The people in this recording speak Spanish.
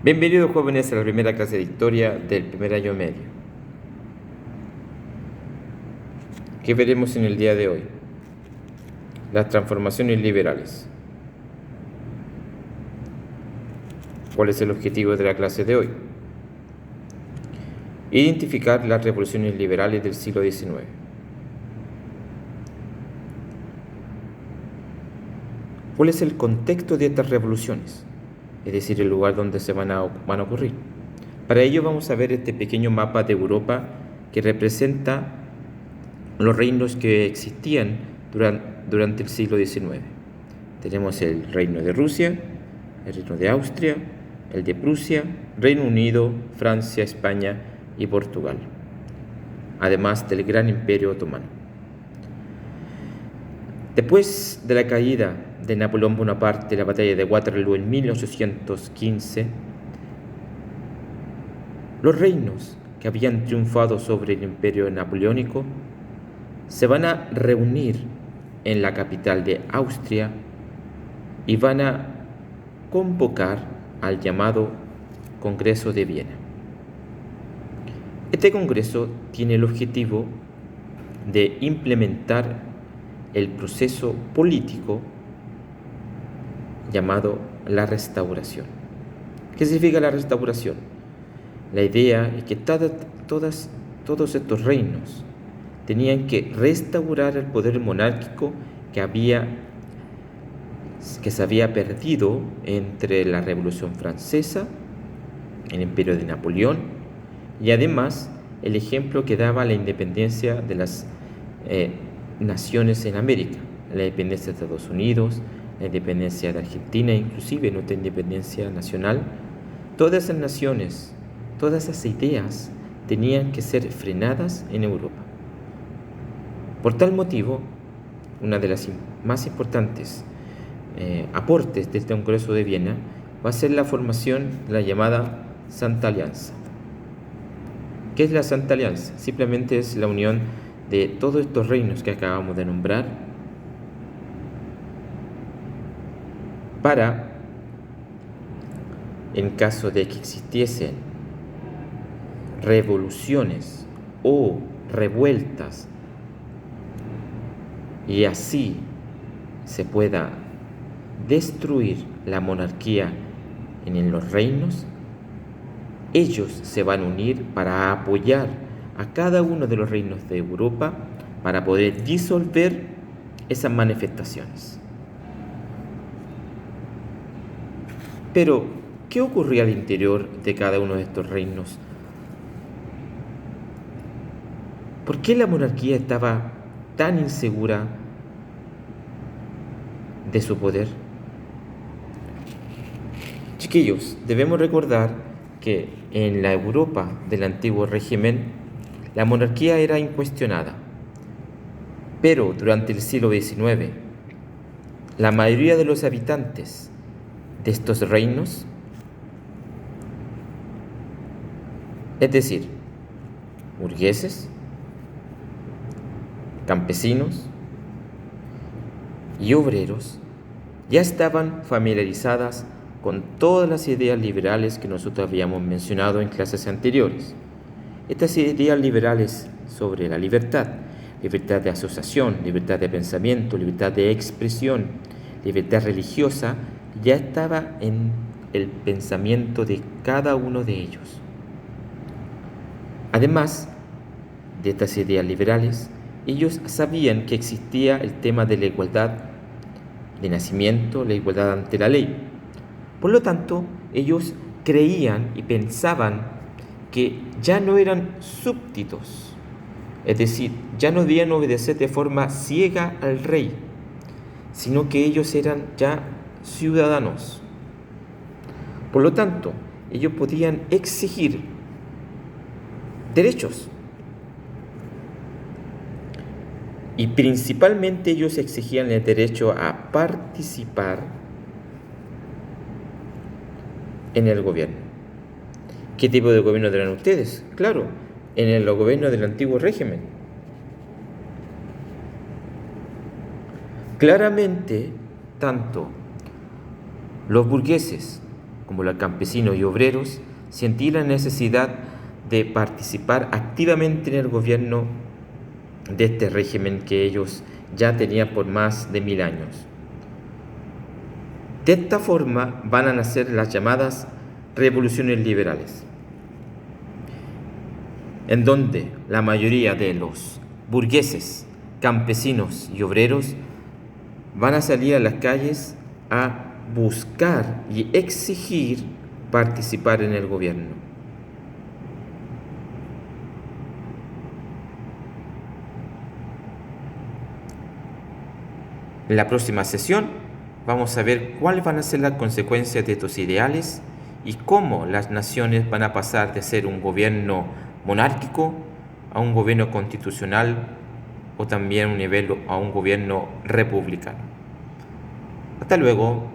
Bienvenidos jóvenes a la primera clase de historia del primer año medio. ¿Qué veremos en el día de hoy? Las transformaciones liberales. ¿Cuál es el objetivo de la clase de hoy? Identificar las revoluciones liberales del siglo XIX. ¿Cuál es el contexto de estas revoluciones? Es decir, el lugar donde se van a ocurrir. Para ello vamos a ver este pequeño mapa de Europa que representa los reinos que existían durante el siglo XIX. Tenemos el reino de Rusia, el reino de Austria, el de Prusia, Reino Unido, Francia, España y Portugal, además del gran imperio otomano. Después de la caída de Napoleón Bonaparte, la batalla de Waterloo en 1815, los reinos que habían triunfado sobre el imperio napoleónico se van a reunir en la capital de Austria y van a convocar al llamado Congreso de Viena. Este congreso tiene el objetivo de implementar el proceso político llamado la restauración. ¿Qué significa la restauración? La idea es que todos estos reinos tenían que restaurar el poder monárquico que se había perdido entre la Revolución Francesa, el imperio de Napoleón, y además el ejemplo que daba la independencia de las naciones en América, la independencia de Estados Unidos, la independencia de Argentina, inclusive nuestra independencia nacional. Todas esas naciones, todas esas ideas tenían que ser frenadas en Europa. Por tal motivo, una de las más importantes aportes de este Congreso de Viena va a ser la formación de la llamada Santa Alianza. ¿Qué es la Santa Alianza? Simplemente es la unión de todos estos reinos que acabamos de nombrar para, en caso de que existiesen revoluciones o revueltas y así se pueda destruir la monarquía en los reinos, ellos se van a unir para apoyar a cada uno de los reinos de Europa para poder disolver esas manifestaciones. Pero, ¿qué ocurría al interior de cada uno de estos reinos? ¿Por qué la monarquía estaba tan insegura de su poder? Chiquillos, debemos recordar que en la Europa del antiguo régimen la monarquía era incuestionada, pero durante el siglo XIX la mayoría de los habitantes de estos reinos, es decir, burgueses, campesinos y obreros, ya estaban familiarizadas con todas las ideas liberales que nosotros habíamos mencionado en clases anteriores. Estas ideas liberales sobre la libertad de asociación, libertad de pensamiento, libertad de expresión, libertad religiosa, ya estaba en el pensamiento de cada uno de ellos. Además de estas ideas liberales, ellos sabían que existía el tema de la igualdad de nacimiento, la igualdad ante la ley. Por lo tanto, ellos creían y pensaban que ya no eran súbditos, es decir, ya no debían obedecer de forma ciega al rey, sino que ellos eran ya ciudadanos. Por lo tanto, ellos podían exigir derechos. Y principalmente ellos exigían el derecho a participar en el gobierno. ¿Qué tipo de gobierno eran ustedes? Claro, en el gobierno del antiguo régimen. Claramente, tanto los burgueses como los campesinos y obreros, sentí la necesidad de participar activamente en el gobierno de este régimen que ellos ya tenían por más de 1000 años. De esta forma van a nacer las llamadas revoluciones liberales, en donde la mayoría de los burgueses, campesinos y obreros van a salir a las calles a buscar y exigir participar en el gobierno. En la próxima sesión vamos a ver cuáles van a ser las consecuencias de estos ideales y cómo las naciones van a pasar de ser un gobierno monárquico a un gobierno constitucional o también a un gobierno republicano. Hasta luego.